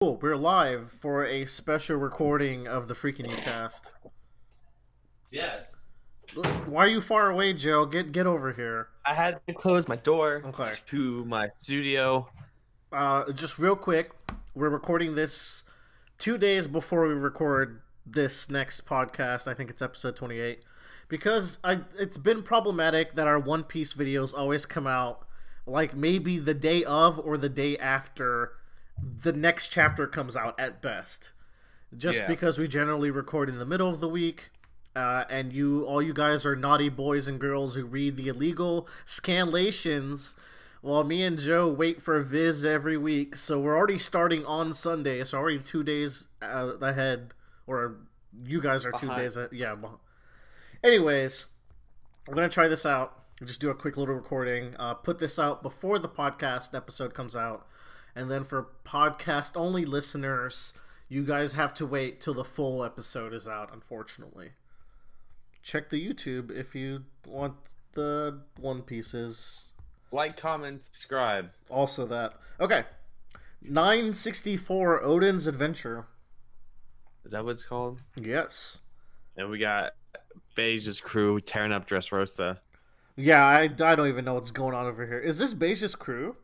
Cool, we're live for a special recording of the Freaking You cast. Yes. Why are you far away, Joe? Get over here. I had to close my door Okay. to my studio. Just real quick, we're recording this 2 days before we record this next podcast. I think it's episode 28. Because it's been problematic that our One Piece videos always come out like maybe the day of or the day after the next chapter comes out at best. Just because we generally record in the middle of the week, and all you guys are naughty boys and girls who read the illegal scanlations, while me and Joe wait for Viz every week. So we're already starting on Sunday, so already 2 days ahead, or you guys are 2 days ahead. Yeah. Anyways, we're gonna try this out. Just do a quick little recording. Put this out before the podcast episode comes out. And then for podcast-only listeners, you guys have to wait till the full episode is out, unfortunately. Check the YouTube if you want the One Pieces. Like, comment, subscribe. Also that. Okay. 964, Oden's Adventure. Is that what it's called? Yes. And we got Beige's crew tearing up Dressrosa. Yeah, I don't even know what's going on over here. Is this Beige's crew?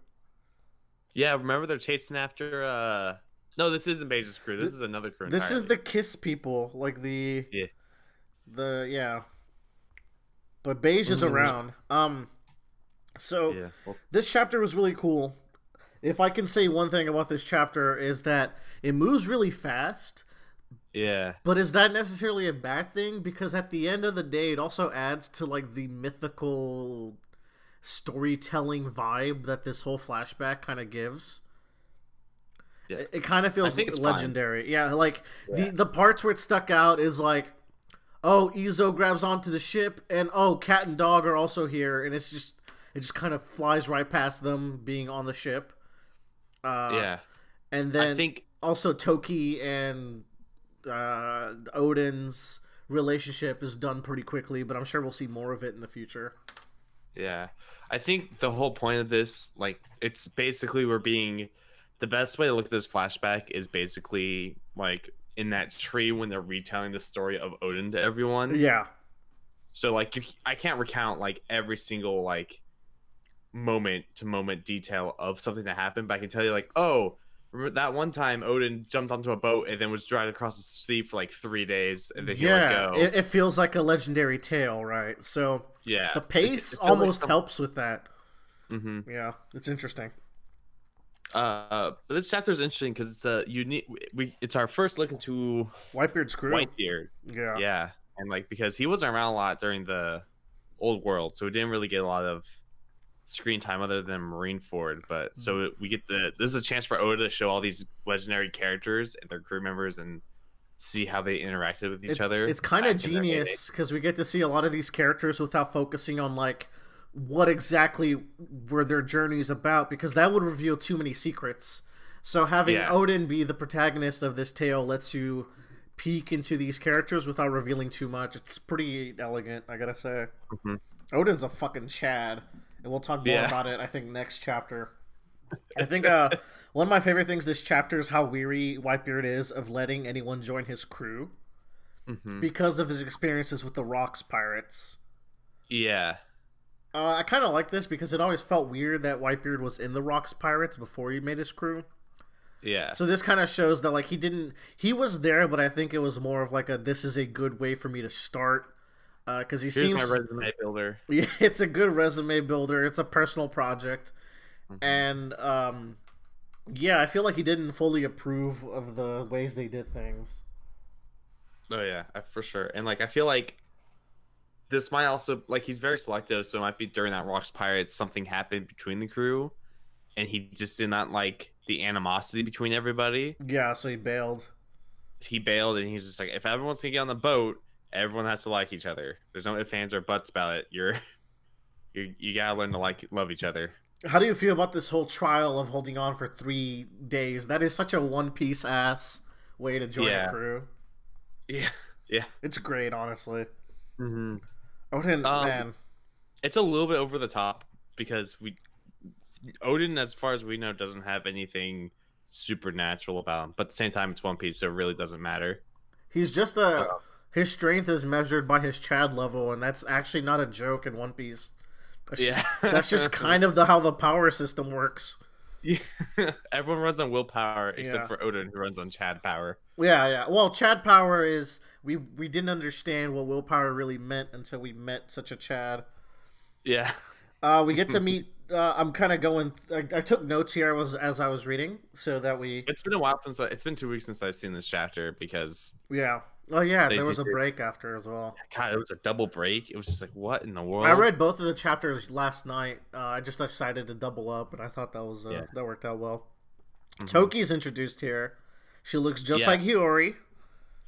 Yeah, remember they're chasing after no, this isn't Beige's crew. This is another crew entirely. This is the Kiss people, like the But Beige is around. This chapter was really cool. If I can say one thing about this chapter is that it moves really fast. Yeah. But is that necessarily a bad thing? Because at the end of the day, it also adds to like the mythical storytelling vibe that this whole flashback kind of gives. Yeah. It kind of feels legendary. Fine. Yeah, like the parts where it stuck out is like, oh, Izo grabs onto the ship, and oh, Cat and Dog are also here, and it just kind of flies right past them being on the ship. And then I think also Toki and Oden's relationship is done pretty quickly, but I'm sure we'll see more of it in the future. Yeah, I think the whole point of this, like, it's basically the best way to look at this flashback is basically like in that tree when they're retelling the story of Oden to everyone. Yeah. So like I can't recount like every single like moment to moment detail of something that happened, but I can tell you like, oh, remember that one time Oden jumped onto a boat and then was driving across the sea for like 3 days and then he let go. It feels like a legendary tale, right? So yeah, the pace almost helps with that. Mm-hmm. Yeah, it's interesting. But this chapter is interesting because it's a unique. It's our first look into Whitebeard's crew. Whitebeard. Yeah, and like because he wasn't around a lot during the old world, so we didn't really get a lot of screen time other than Marineford. But so we get this is a chance for Oda to show all these legendary characters and their crew members and see how they interacted with each other. It's kind of genius because we get to see a lot of these characters without focusing on like what exactly were their journeys about, because that would reveal too many secrets. So having Oden be the protagonist of this tale lets you peek into these characters without revealing too much. It's pretty elegant, I gotta say. Mm-hmm. Oden's a fucking Chad, and we'll talk more about it, I think, next chapter. I think one of my favorite things this chapter is how weary Whitebeard is of letting anyone join his crew because of his experiences with the Rocks pirates. Yeah. I kind of like this because it always felt weird that Whitebeard was in the Rocks pirates before he made his crew. Yeah. So this kind of shows that like he was there, but I think it was more of like this is a good way for me to start. Because Here's my resume builder. Yeah, it's a good resume builder. It's a personal project. And yeah, I feel like he didn't fully approve of the ways they did things. Oh yeah, for sure. And like I feel like this might also, like, he's very selective, so it might be during that Rocks Pirates something happened between the crew, and he just did not like the animosity between everybody. Yeah, so he bailed. He bailed, and he's just like, if everyone's gonna get on the boat, everyone has to like each other. There's no ifs, ands, or buts about it. You gotta learn to love each other. How do you feel about this whole trial of holding on for 3 days? That is such a One Piece ass way to join a crew. Yeah. It's great, honestly. Mm-hmm. Oden, man. It's a little bit over the top because Oden, as far as we know, doesn't have anything supernatural about him. But at the same time, it's One Piece, so it really doesn't matter. He's just a his strength is measured by his Chad level, and that's actually not a joke in One Piece. Yeah, That's just kind of how the power system works. Yeah. Everyone runs on willpower except for Oden, who runs on Chad power. Yeah. Well, Chad power is we didn't understand what willpower really meant until we met such a Chad. Yeah. We get to meet. I'm kind of going. I took notes here as I was reading, so that we. It's been a while since it's been 2 weeks since I've seen this chapter because. Yeah. Oh yeah, there was a break after as well. God, it was a double break. It was just like, what in the world? I read both of the chapters last night. I just decided to double up, and I thought that was that worked out well. Toki's introduced here. She looks just like Hiyori.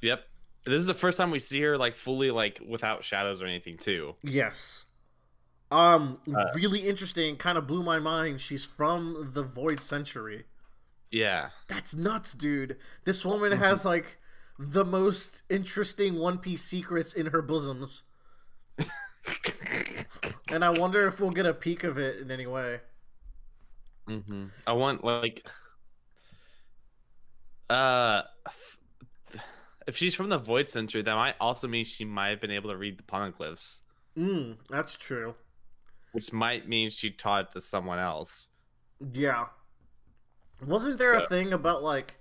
Yep. This is the first time we see her like fully like without shadows or anything too. Yes. Really interesting. Kind of blew my mind. She's from the Void Century. Yeah. That's nuts, dude. This woman has like the most interesting One Piece secrets in her bosoms. And I wonder if we'll get a peek of it in any way. I want like if she's from the Void Century, that might also mean she might have been able to read the poneglyphs. That's true. Which might mean she taught it to someone else. Yeah. Wasn't there a thing about like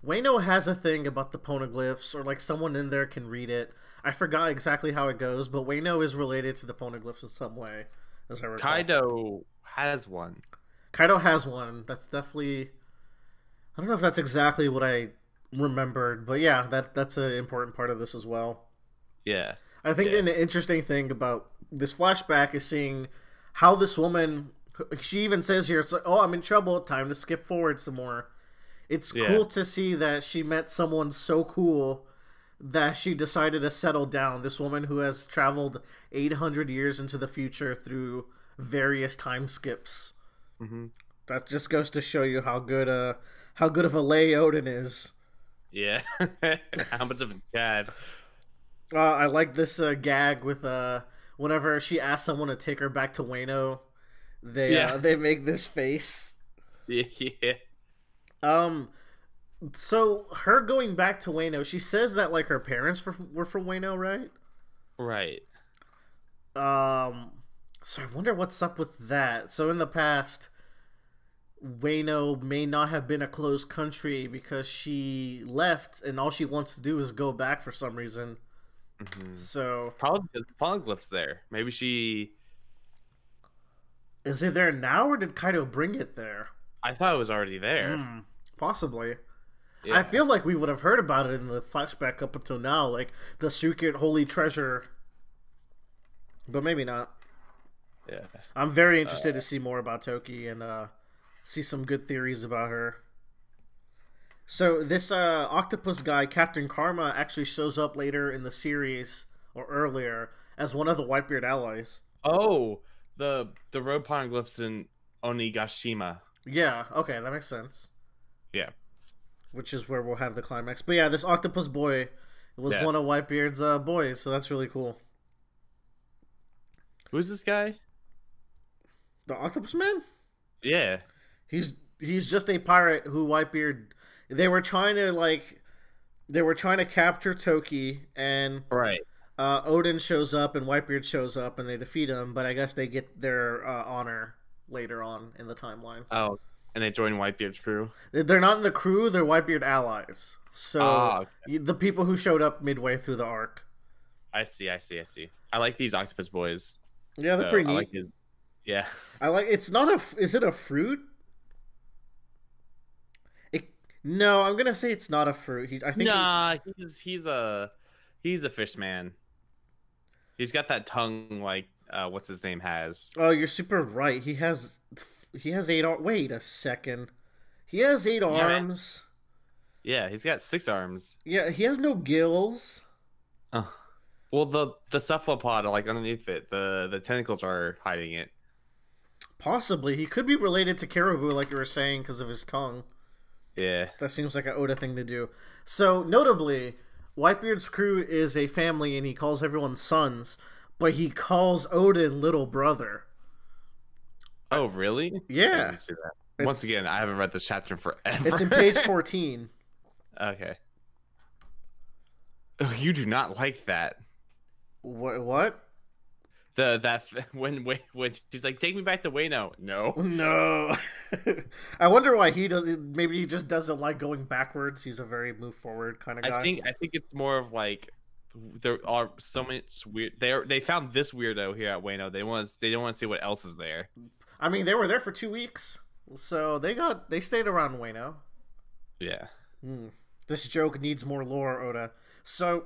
Wano has a thing about the poneglyphs, or like someone in there can read it. I forgot exactly how it goes, but Wano is related to the poneglyphs in some way, as I recall. Kaido has one. Kaido has one. That's definitely. I don't know if that's exactly what I remembered, but yeah, that's an important part of this as well. Yeah. I think an interesting thing about this flashback is seeing how this woman. She even says here, it's like, "Oh, I'm in trouble. Time to skip forward some more." It's cool to see that she met someone so cool that she decided to settle down. This woman who has traveled 800 years into the future through various time skips. That just goes to show you how good of a lay Oden is. Yeah, how much of a Chad. I like this gag with whenever she asks someone to take her back to Wano, they make this face. Yeah. So her going back to Wano, she says that like her parents were from Wano, right? Right. So I wonder what's up with that. So in the past, Wano may not have been a closed country because she left, and all she wants to do is go back for some reason. So probably because the poneglyphs there. Maybe she is it there now, or did Kaido bring it there? I thought it was already there. Possibly. Yeah. I feel like we would have heard about it in the flashback up until now, like the secret holy treasure. But maybe not. Yeah. I'm very interested to see more about Toki and see some good theories about her. So this octopus guy, Captain Karma, actually shows up later in the series, or earlier, as one of the Whitebeard allies. Oh, the road poneglyphs in Onigashima. Yeah, okay, that makes sense. Yeah. Which is where we'll have the climax. But yeah, this octopus boy was one of Whitebeard's boys, so that's really cool. Who's this guy? The octopus man? Yeah. He's just a pirate who Whitebeard... They were trying to capture Toki, and Oden shows up and Whitebeard shows up and they defeat him, but I guess they get their honor later on in the timeline. Oh, and they join Whitebeard's crew? They're not in the crew, they're Whitebeard allies. So the people who showed up midway through the arc. I see. I like these octopus boys. Yeah, they're pretty neat. Yeah. It's not is it a fruit? No, I'm gonna say it's not a fruit. He's a fish man. He's got that tongue like what's his name has. Oh, you're super right. He has 8 arms. Wait a second. He has 8 arms. Yeah, he's got 6 arms. Yeah, he has no gills. Well, the cephalopod, like underneath it, the tentacles are hiding it. Possibly, he could be related to Caribou, like you were saying, because of his tongue. Yeah. That seems like an Oda thing to do. So, notably, Whitebeard's crew is a family and he calls everyone sons, but he calls Oden little brother. Oh, really? Yeah. I didn't see that. Once again, I haven't read this chapter in forever. It's in page 14. Okay. Oh, you do not like that. What? When she's like, take me back to Wano. No. No. I wonder why he doesn't. Maybe he just doesn't like going backwards. He's a very move forward kind of guy. I think it's more of like there are so much weird. They found this weirdo here at Wano. They don't want to see what else is there. I mean, they were there for 2 weeks, so they stayed around Wano. Yeah. This joke needs more lore, Oda. So,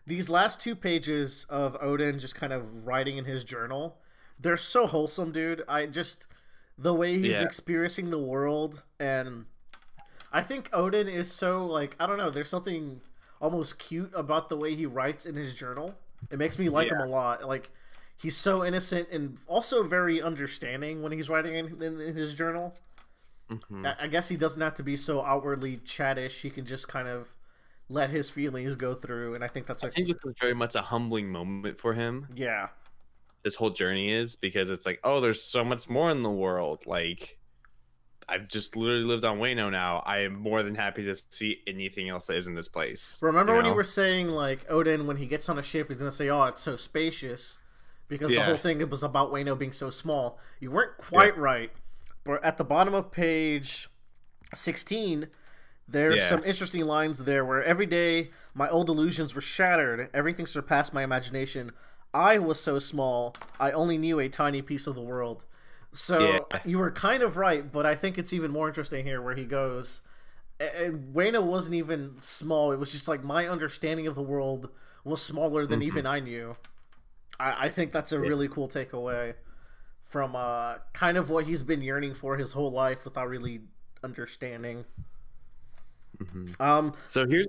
these last 2 pages of Oden just kind of writing in his journal, they're so wholesome, dude. The way he's experiencing the world, and I think Oden is so, like, I don't know, there's something almost cute about the way he writes in his journal. It makes me like him a lot. Like, he's so innocent and also very understanding when he's writing in his journal. I guess he doesn't have to be so outwardly chattish. He can just kind of let his feelings go through, and I think that's. I think this is very much a humbling moment for him. Yeah, this whole journey is, because it's like, oh, there's so much more in the world. Like, I've just literally lived on Wano now. I am more than happy to see anything else that is in this place. Remember when you were saying, like, Oden, when he gets on a ship, he's gonna say, "Oh, it's so spacious," because the whole thing was about Wano being so small. You weren't quite right. But at the bottom of page 16, there's some interesting lines there where every day my old illusions were shattered. Everything surpassed my imagination. I was so small. I only knew a tiny piece of the world. So you were kind of right, but I think it's even more interesting here where he goes, Wano wasn't even small. It was just like my understanding of the world was smaller than even I knew. I think that's a really cool takeaway from kind of what he's been yearning for his whole life without really understanding. So here's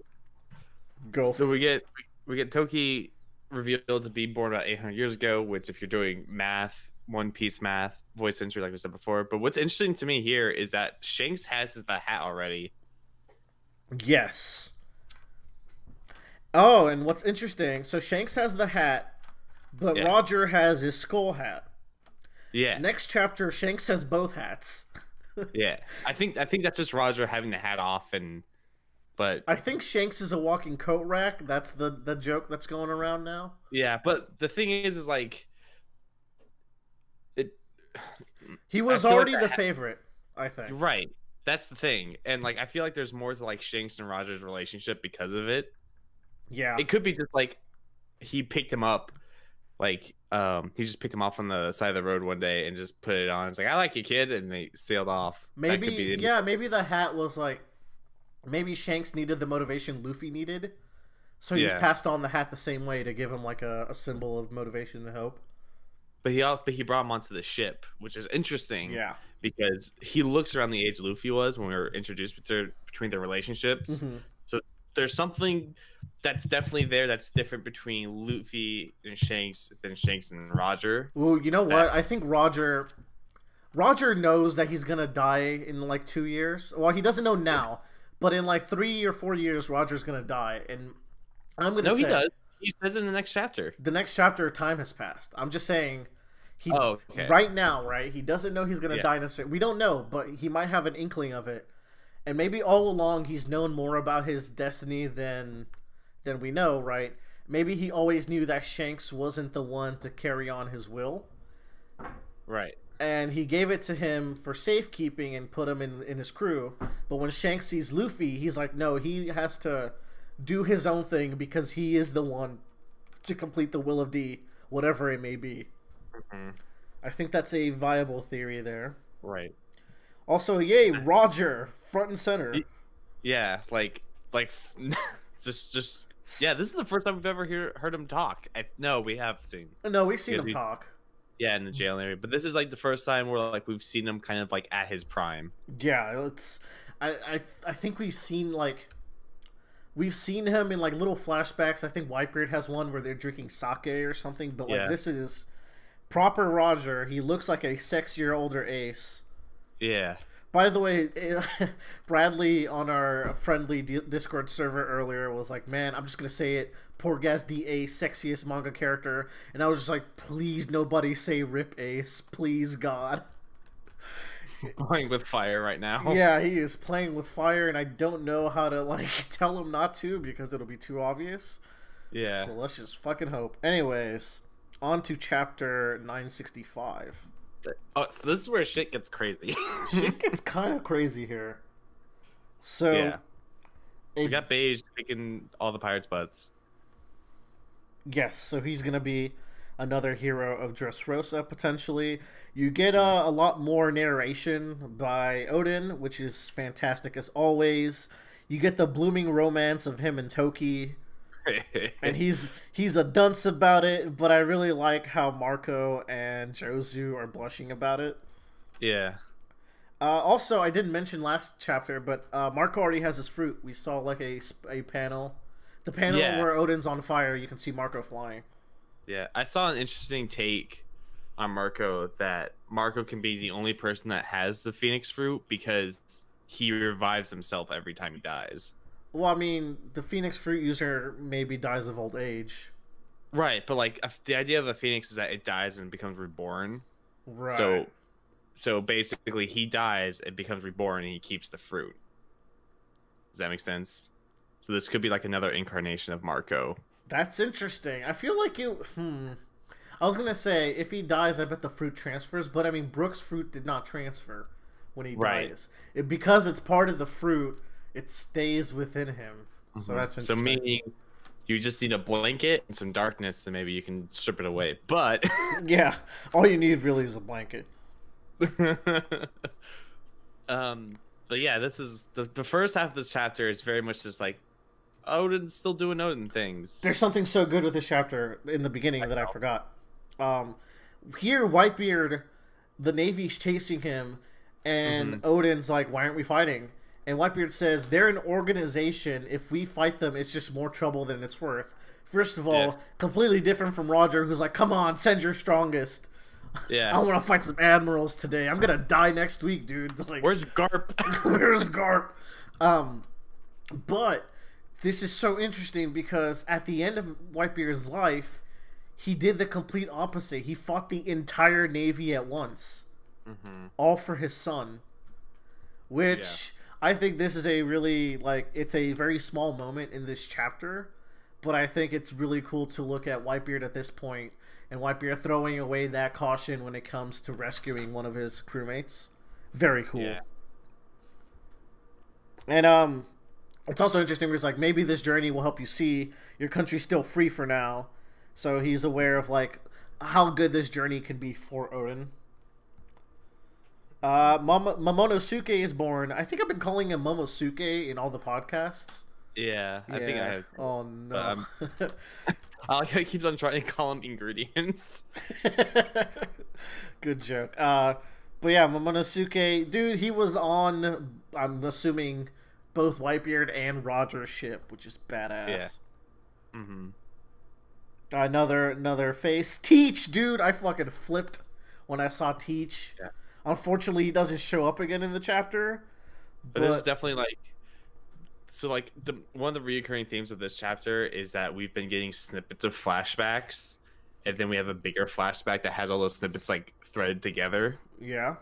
So we get Toki revealed to be born about 800 years ago, which, if you're doing math, One Piece math, voice entry, like we said before. But what's interesting to me here is that Shanks has the hat already. Yes. Oh, and what's interesting, so Shanks has the hat, but Roger has his skull hat. Yeah. Next chapter, Shanks has both hats. Yeah, I think that's just Roger having the hat off, but I think Shanks is a walking coat rack. That's the joke that's going around now. Yeah, but the thing is like he was already the favorite, I think. Right. That's the thing. And like I feel like there's more to like Shanks and Roger's relationship because of it. Yeah. It could be just like he picked him up, like he just picked him off on the side of the road one day and just put it on. It's like, I like you, kid, and they sailed off. Maybe maybe the hat was like, maybe Shanks needed the motivation Luffy needed, so he passed on the hat the same way to give him like a symbol of motivation and hope. But he brought him onto the ship, which is interesting. Yeah, because he looks around the age Luffy was when we were introduced between their relationships. So there's something that's definitely there that's different between Luffy and Shanks than Shanks and Roger. Ooh, you know what? I think Roger knows that he's gonna die in like 2 years. Well, he doesn't know now, but in like 3 or 4 years, Roger's gonna die. And I'm gonna say, he does. He says it in the next chapter. The next chapter, time has passed. I'm just saying, right now, right? He doesn't know he's gonna die necessarily. We don't know, but he might have an inkling of it. And maybe all along he's known more about his destiny than we know, right? Maybe he always knew that Shanks wasn't the one to carry on his will. Right. And he gave it to him for safekeeping and put him in his crew. But when Shanks sees Luffy, he's like, no, he has to do his own thing because he is the one to complete the will of D, whatever it may be. I think that's a viable theory there. Right. Also, yay, Roger, front and center. Yeah, like just yeah, this is the first time we've ever heard him talk. No, we have seen. No, we've seen him talk. Yeah, in the jail area, but this is like the first time where like we've seen him kind of like at his prime. Yeah, it's I think we've seen him in like little flashbacks. I think Whitebeard has one where they're drinking sake or something, but like this is proper Roger. He looks like a sexier, older Ace. Yeah. By the way, Bradley on our friendly Discord server earlier was like, man, I'm just going to say it, Porgas the Ace, sexiest manga character. And I was just like, please nobody say Rip Ace. Please, God. playing with fire right now. Yeah, he is playing with fire, and I don't know how to like tell him not to because it'll be too obvious. Yeah. So let's just fucking hope. Anyways, on to chapter 965. Oh, so this is where shit gets crazy. Shit gets kind of crazy here. So, yeah, we got Beige picking all the pirates' butts. Yes, so he's gonna be another hero of Dressrosa potentially. You get a lot more narration by Oden, which is fantastic as always. You get the blooming romance of him and Toki. And he's a dunce about it, but I really like how Marco and Jozu are blushing about it. Yeah. Also, I didn't mention last chapter, but Marco already has his fruit. We saw like a panel. The panel where Oden's on fire, you can see Marco flying. Yeah, I saw an interesting take on Marco that Marco can be the only person that has the Phoenix fruit because he revives himself every time he dies. Well, I mean, the Phoenix fruit user maybe dies of old age. Right, but like the idea of a Phoenix is that it dies and becomes reborn. Right. So basically he dies, it becomes reborn, and he keeps the fruit. Does that make sense? So this could be like another incarnation of Marco. That's interesting. I feel like it... I was going to say, if he dies, I bet the fruit transfers. But, I mean, Brook's fruit did not transfer when he dies. Because it's part of the fruit, it stays within him. So that's interesting. So meaning you just need a blanket and some darkness, and maybe you can strip it away. But... yeah, all you need really is a blanket. But yeah, this is... The first half of this chapter is very much just like, Oden's still doing Oden things. There's something so good with this chapter in the beginning that I forgot. Here, Whitebeard, the Navy's chasing him, and Oden's like, why aren't we fighting? And Whitebeard says, they're an organization. If we fight them, it's just more trouble than it's worth. First of all, completely different from Roger, who's like, come on, send your strongest. Yeah. I want to fight some admirals today. I'm going to die next week, dude. Like, where's Garp? Where's Garp? But... this is so interesting because at the end of Whitebeard's life, he did the complete opposite. He fought the entire Navy at once. All for his son. Which, I think this is a really, like, it's a very small moment in this chapter. But I think it's really cool to look at Whitebeard at this point. And Whitebeard throwing away that caution when it comes to rescuing one of his crewmates. Very cool. Yeah. And, it's also interesting because, like, maybe this journey will help you see your country's still free for now. So he's aware of, like, how good this journey can be for Oden. Momonosuke is born. I think I've been calling him Momosuke in all the podcasts. Yeah, I think I have. Oh, no. I like how he keeps on trying to call him ingredients. Good joke. But yeah, Momonosuke, dude, he was on, I'm assuming... both Whitebeard and Roger's ship, which is badass. Yeah. Another face. Teach, dude! I fucking flipped when I saw Teach. Yeah. Unfortunately, he doesn't show up again in the chapter. But this is definitely like... So, like, one of the recurring themes of this chapter is that we've been getting snippets of flashbacks, and then we have a bigger flashback that has all those snippets, like, threaded together. Yeah.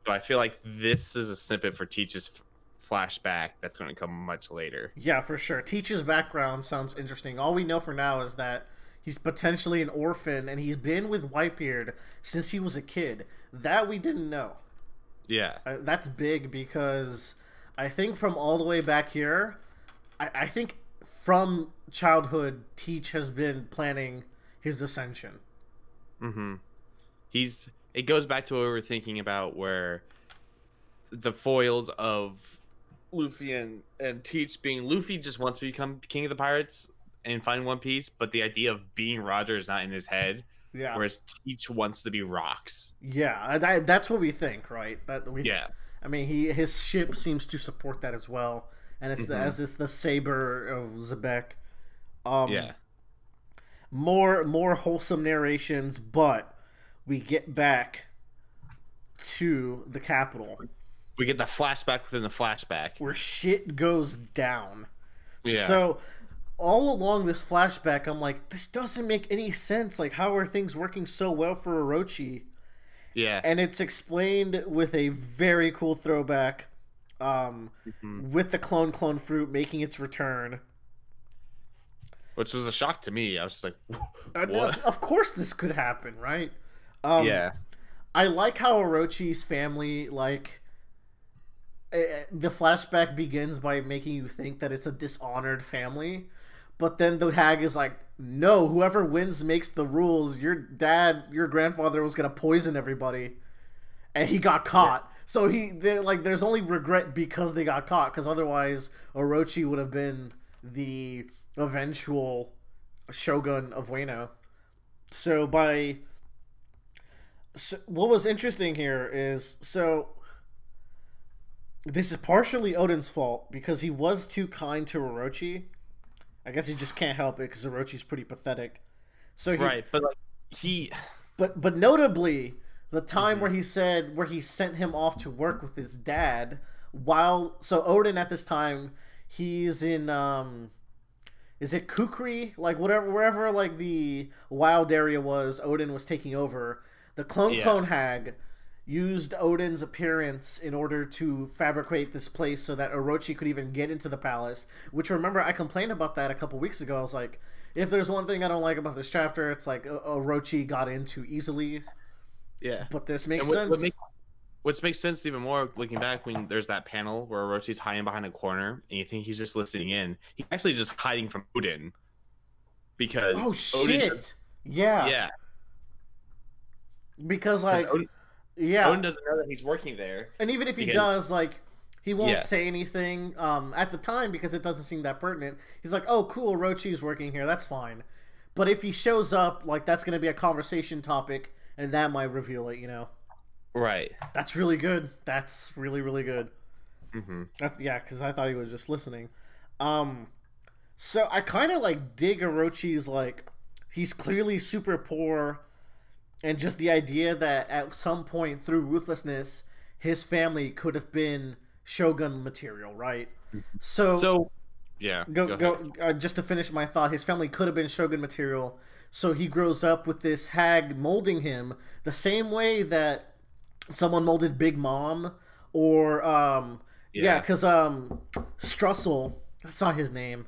So I feel like this is a snippet for Teach's flashback that's going to come much later. Yeah, for sure. Teach's background sounds interesting. All we know for now is that he's potentially an orphan, and he's been with Whitebeard since he was a kid. That we didn't know. Yeah. That's big because I think from all the way back here, I think from childhood, Teach has been planning his ascension. It goes back to what we were thinking about, where the foils of Luffy and Teach being... Luffy just wants to become king of the pirates and find One Piece, but the idea of being Roger is not in his head. Yeah. Whereas Teach wants to be Rocks. Yeah, that's what we think, right? Yeah. I mean, his ship seems to support that as well, and it's it's the saber of Zebek. Yeah. More wholesome narrations, but we get back to the capital. We get the flashback within the flashback. Where shit goes down. Yeah. So, all along this flashback, I'm like, this doesn't make any sense. Like, how are things working so well for Orochi? Yeah. and it's explained with a very cool throwback, Hmm. with the clone fruit making its return. Which was a shock to me. I was just like, And what? of course, this could happen, right? Um, Yeah. I like how Orochi's family, like, the flashback begins by making you think that it's a dishonored family, but then the hag is like, no, whoever wins makes the rules. Your grandfather was gonna poison everybody, and he got Yeah. caught. So there's only regret because they got caught, because otherwise Orochi would have been the eventual shogun of Wano. So what was interesting here is, this is partially Oden's fault because he was too kind to Orochi. I guess he just can't help it because Orochi's pretty pathetic. So he, Right. But like he. but notably, the time Mhm. where he sent him off to work with his dad, while so Oden at this time, he's in is it Kukri, like whatever, wherever like the wild area was, Oden was taking over. The Yeah. clone hag used Oden's appearance in order to fabricate this place so that Orochi could even get into the palace. Which, remember, I complained about that a couple weeks ago. I was like, if there's one thing I don't like about this chapter, it's like Orochi got in too easily. Yeah. But this makes And sense. what makes sense even more looking back when there's that panel where Orochi's hiding behind a corner and you think he's just listening in. He's actually just hiding from Odin Oh because shit! Yeah, yeah, because because like, Odin yeah, doesn't know that he's working there and even if he because does, like, he won't yeah, say anything at the time because it doesn't seem that pertinent. He's like, "Oh, cool, Orochi's working here. That's fine." But if he shows up, like, that's going to be a conversation topic, and that might reveal it. right. That's really good. That's really really good. Hmm. That's yeah, because I thought he was just listening. Um, so I kind of like dig Orochi's, like, he's clearly super poor, and just the idea that at some point through ruthlessness, his family could have been shogun material, right? So So yeah, go go ahead. go just to finish my thought, his family could have been shogun material. So he grows up with this hag molding him the same way that someone molded Big Mom, or yeah, Yeah, because Strussel, that's not his name.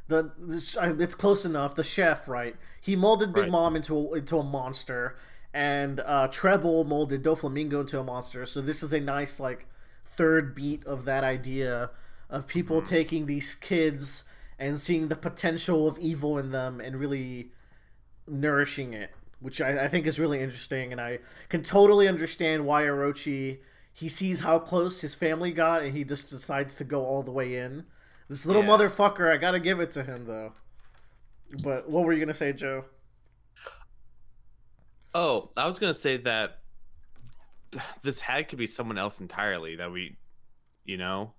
It's close enough. The chef, right? He molded Big right. Mom into a monster, and Treble molded Doflamingo into a monster. So this is a nice, like, third beat of that idea of people Hmm. taking these kids and seeing the potential of evil in them and really nourishing it, which I think is really interesting. And I can totally understand why Orochi, he sees how close his family got and he just decides to go all the way in. This little Yeah. motherfucker, I gotta give it to him though. But what were you gonna say, Joe? Oh, I was gonna say that this hag could be someone else entirely. You know,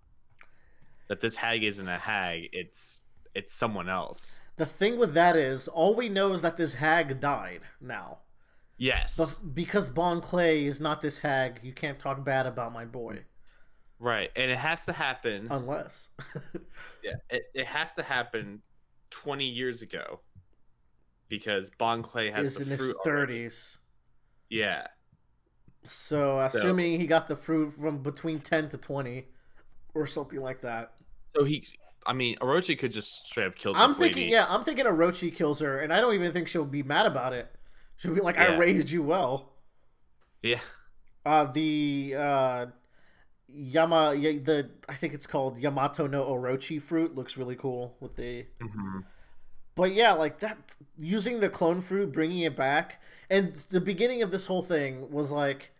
that this hag isn't a hag. It's someone else. The thing with that is, all we know is that this hag died now. But Yes. because Bon Clay is not this hag, you can't talk bad about my boy. Right. And it has to happen. Unless. Yeah. It has to happen 20 years ago because Bon Clay has is the in his fruit already. 30s. Yeah. So, So assuming he got the fruit from between 10 to 20 or something like that. so he I mean Orochi could just straight up kill this lady. I'm thinking Orochi kills her, and I don't even think she'll be mad about it. She'll be like, I Yeah. raised you well. Yeah. The I think it's called Yamato no Orochi fruit looks really cool with the. Hmm. But yeah, like that, using the clone fruit, bringing it back, and the beginning of this whole thing was like,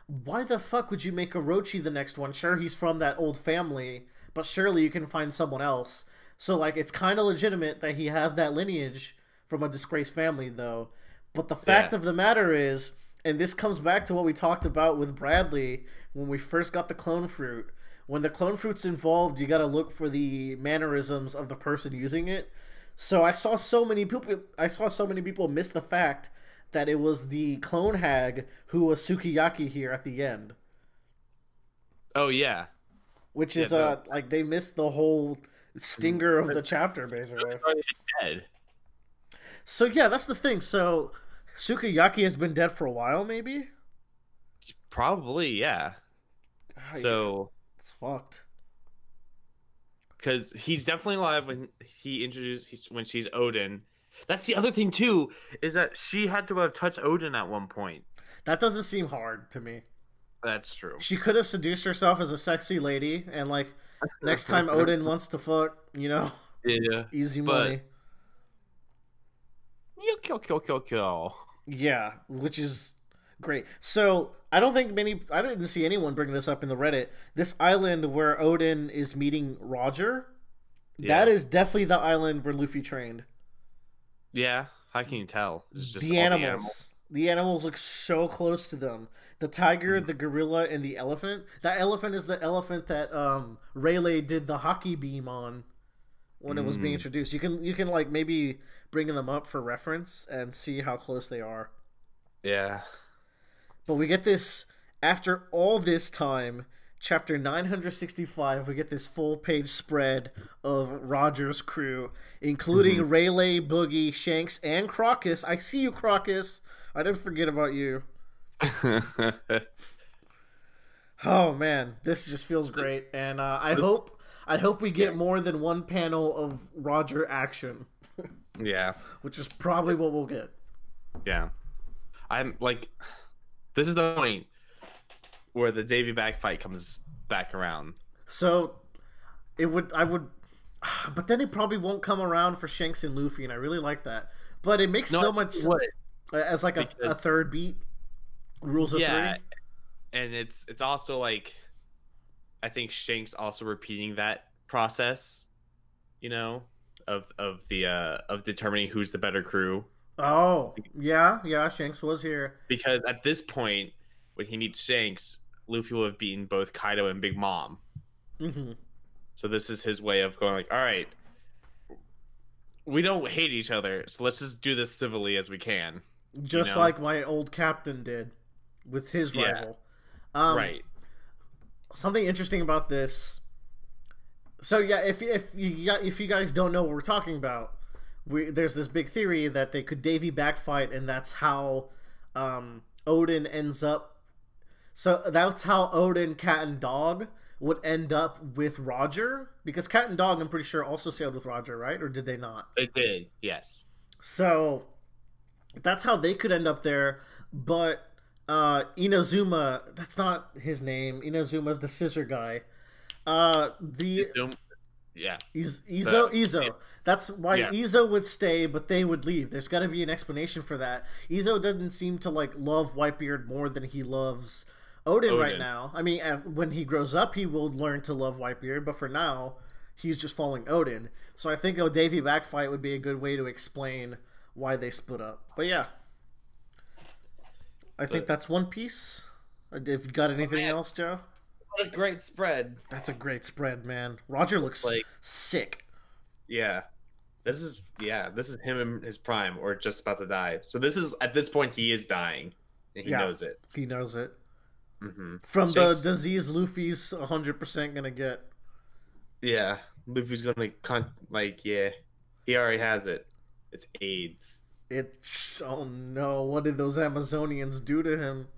why the fuck would you make Orochi the next one? Sure, he's from that old family, but surely you can find someone else. So, like, it's kind of legitimate that he has that lineage from a disgraced family, though. But the fact Yeah. of the matter is, and this comes back to what we talked about with Bradley when we first got the clone fruit. When the clone fruit's involved, you got to look for the mannerisms of the person using it. So I saw so many people miss the fact that it was the clone hag who was Sukiyaki here at the end, Oh yeah. which Yeah, is no. like, they missed the whole stinger of the chapter basically. Already dead. So yeah, that's the thing. So Sukiyaki has been dead for a while, maybe. Probably, yeah. Ah, yeah. So, It's fucked. because he's definitely alive when when she's Oden. That's the other thing too, is that she had to have touched Oden at one point. That doesn't seem hard to me. That's true. She could have seduced herself as a sexy lady, and like next time Oden wants to fuck, Yeah, easy but money. you kill. Yeah, which is great. So I don't think I didn't see anyone bring this up in the Reddit. This island where Odin is meeting Roger, that Yeah, is definitely the island where Luffy trained. yeah. How can you tell? It's just The all the animals. animals. The animals look so close to them. The tiger, Mhm. the gorilla, and the elephant. That elephant is the elephant that Rayleigh did the hockey beam on when it was being Mm, introduced. You can like maybe bring them up for reference and see how close they are. yeah. But we get this after all this time, chapter 965. We get this full page spread of Roger's crew, including Mhm. Rayleigh, Boogie, Shanks, and Crocus. I see you, Crocus. I didn't forget about you. Oh man, this just feels great, and Let's- I hope we yeah, get more than one panel of Roger action, yeah, which is probably what we'll get. yeah. I'm like, this is the point where the Davy Back fight comes back around. So I would, but then it probably won't come around for Shanks and Luffy, and I really like that. But it makes No, so much what? as like a Because third beat, rules of yeah, three. and it's also like I think Shanks also repeating that process, you know, of determining who's the better crew. Oh yeah, Shanks was here. Because at this point, when he meets Shanks, Luffy will have beaten both Kaido and Big Mom. Hmm. So this is his way of going like, all right, we don't hate each other, so let's just do this civilly as we can. You Just know? like my old captain did with his Yeah, rival. Um, right. Something interesting about this. So yeah, if you guys don't know what we're talking about, there's this big theory that they could Davy backfight, and that's how Odin ends up. So that's how Odin, Cat, and Dog would end up with Roger, because Cat and Dog, I'm pretty sure, also sailed with Roger, right? Or did they not? It did, yes. So that's how they could end up there. But Inazuma, that's not his name. Inazuma's the scissor guy. The Yeah. Izo. That's why Yeah. Izo would stay, but they would leave. There's got to be an explanation for that. Izo doesn't seem to like love Whitebeard more than he loves Odin right Odin. now. I mean, when he grows up, he will learn to love Whitebeard, but for now, he's just following Odin. So I think a Davy backfight would be a good way to explain why they split up. But yeah, I think But that's One Piece. If you got anything man, else, Joe? what a great spread. That's a great spread, man. Roger looks Like, sick. yeah. This is him in his prime or just about to die. So this is at this point he is dying and he Yeah, knows it. he knows it. Hmm. From Shanks, the disease Luffy's 100% gonna get. yeah, Luffy's gonna yeah, he already has it. It's AIDS. It's oh no! What did those Amazonians do to him?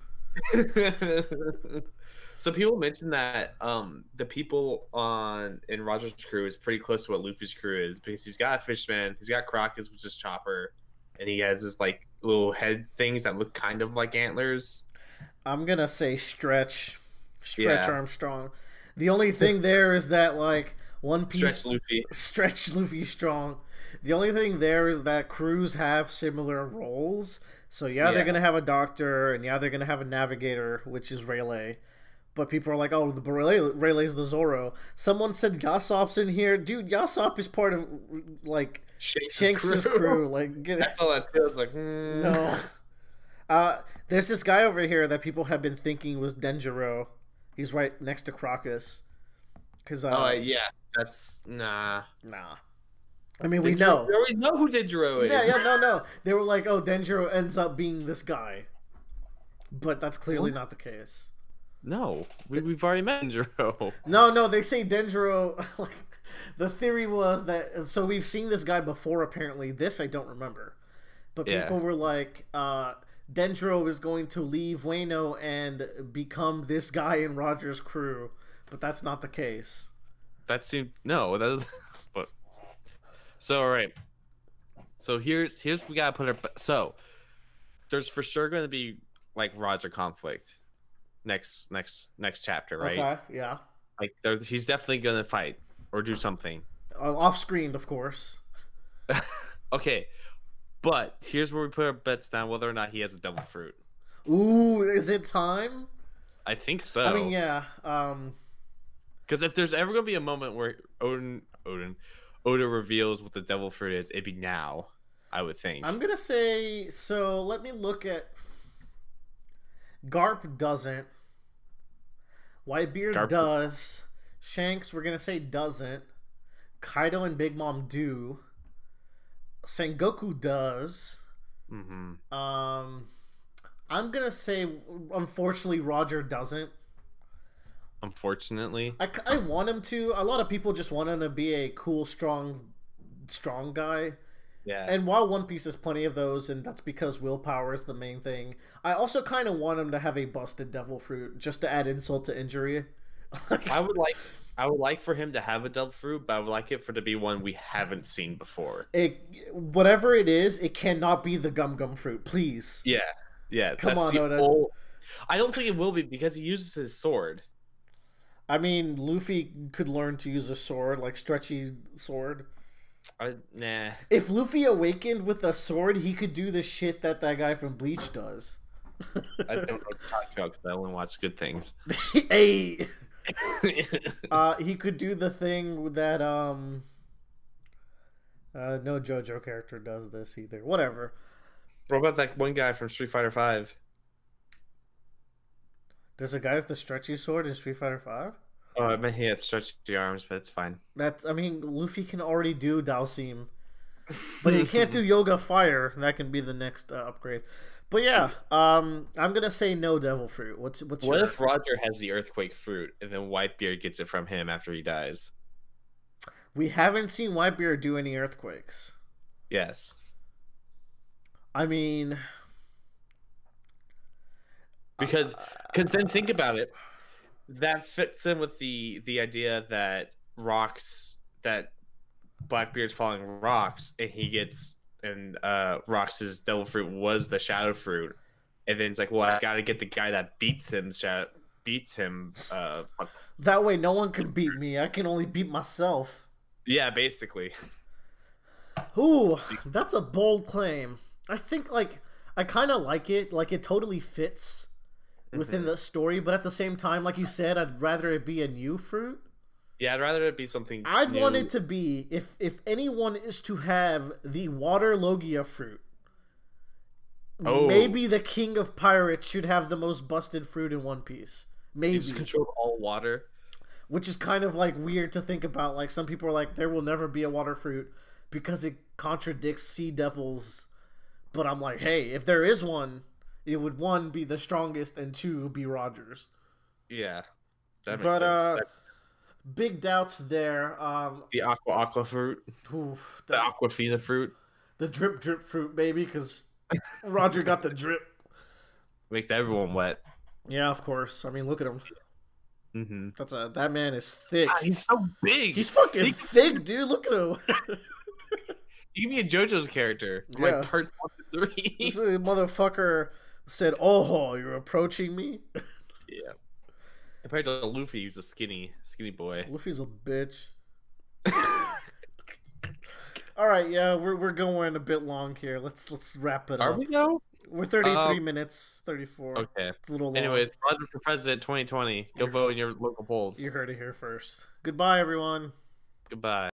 So people mention that the people on in Roger's crew is pretty close to what Luffy's crew is because he's got a fishman, he's got Crocus, which is Chopper, and he has this like little head things that look kind of like antlers. I'm gonna say Stretch Yeah, Armstrong. The only thing there is that like One Stretch Piece Luffy. Stretch Luffy strong. The only thing there is that crews have similar roles. So yeah, they're Yeah, gonna have a doctor, and yeah, they're gonna have a navigator, which is Rayleigh. But people are like, oh, the Rayleigh's the Zoro. Someone said Yasop's in here, dude. Yasop is part of like Shanks' crew. Like, That's all that feels like. no. There's this guy over here that people have been thinking was Denjiro. He's right next to Crocus. Cause Oh yeah, that's nah. nah. I mean, we Dendro, know. we already know who Dendro is. Yeah, no. They were like, oh, Denjiro ends up being this guy, but that's clearly not the case. No, we've already met Dendro. No, they say Denjiro. Like, the theory was that so we've seen this guy before. Apparently, this I don't remember, but Yeah. people were like, Dendro is going to leave Wano and become this guy in Roger's crew, but that's not the case. That seemed no. That is, but so all right. So here's we gotta put our so there's for sure going to be like Roger conflict next chapter, right? Okay, yeah. Like he's definitely gonna fight or do something. Off screen, of course. Okay, but here's where we put our bets down whether or not he has a devil fruit. Ooh, is it time? I think so. I mean, yeah. Because if there's ever gonna be a moment where Oda reveals what the devil fruit is, it'd be now. I would think. I'm gonna say so. Let me look at. Garp doesn't. Whitebeard does. Shanks, we're gonna say doesn't. Kaido and Big Mom do. Sengoku does. Mm-hmm. I'm gonna say, unfortunately, Roger doesn't. Unfortunately, I want him to. A lot of people just want him to be a cool, strong guy. Yeah. And while One Piece has plenty of those, and that's because willpower is the main thing, I also kind of want him to have a busted devil fruit just to add insult to injury. I would like for him to have a devil fruit, but I would like it for to be one we haven't seen before. Whatever it is, it cannot be the gum fruit, please. Yeah. Come on, Oda. I don't think it will be because he uses his sword. I mean, Luffy could learn to use a sword, like stretchy sword. Nah. If Luffy awakened with a sword, he could do the shit that guy from Bleach does. I don't know what to talk about because I only watch good things. Hey. He could do the thing that no JoJo character does this either. Whatever. What about that one guy from Street Fighter V? There's a guy with the stretchy sword in Street Fighter V? Oh, I meant he had stretchy arms, but it's fine. I mean, Luffy can already do Dalsim. But he can't do Yoga Fire. That can be the next upgrade. But yeah, I'm gonna say no devil fruit. What if Roger has the earthquake fruit and then Whitebeard gets it from him after he dies? We haven't seen Whitebeard do any earthquakes. Yes. I mean, because then think about it. That fits in with the idea that Blackbeard's falling rocks, and he gets Rox's devil fruit was the shadow fruit, and then it's like, well, I got to get the guy that beats him. That way, no one can beat me. I can only beat myself. Yeah, basically. Ooh, that's a bold claim. I think I kind of like it. Like it totally fits within the story, but at the same time, like you said, I'd rather it be a new fruit. Yeah, I'd rather it be something I'd new. want it to be, if anyone is to have the water Logia fruit, maybe the King of Pirates should have the most busted fruit in One Piece. Maybe. He just controlled all water. Which is kind of like weird to think about. Like some people are like, there will never be a water fruit because it contradicts Sea Devils. But I'm like, hey, if there is one, it would one be the strongest and two be Rogers. Yeah, that makes sense. Big doubts there. The aqua fruit, the Aquafina fruit, the drip fruit, baby, because Roger got the drip. Makes everyone wet. Yeah, of course. I mean, look at him. Mm-hmm. That man is thick. He's so big. He's fucking thick, dude. Look at him. He can be a JoJo's character. Like part 1 to 3. This motherfucker said, "Oh, you're approaching me." Yeah. Compared to Luffy, he's a skinny boy. Luffy's a bitch. All right, yeah, we're going a bit long here. Let's wrap it up. Are we though? We're 33 minutes, 34. Okay. It's a little long. Anyways, Roger for President 2020. Go vote in your local polls. You heard it here first. Goodbye, everyone. Goodbye.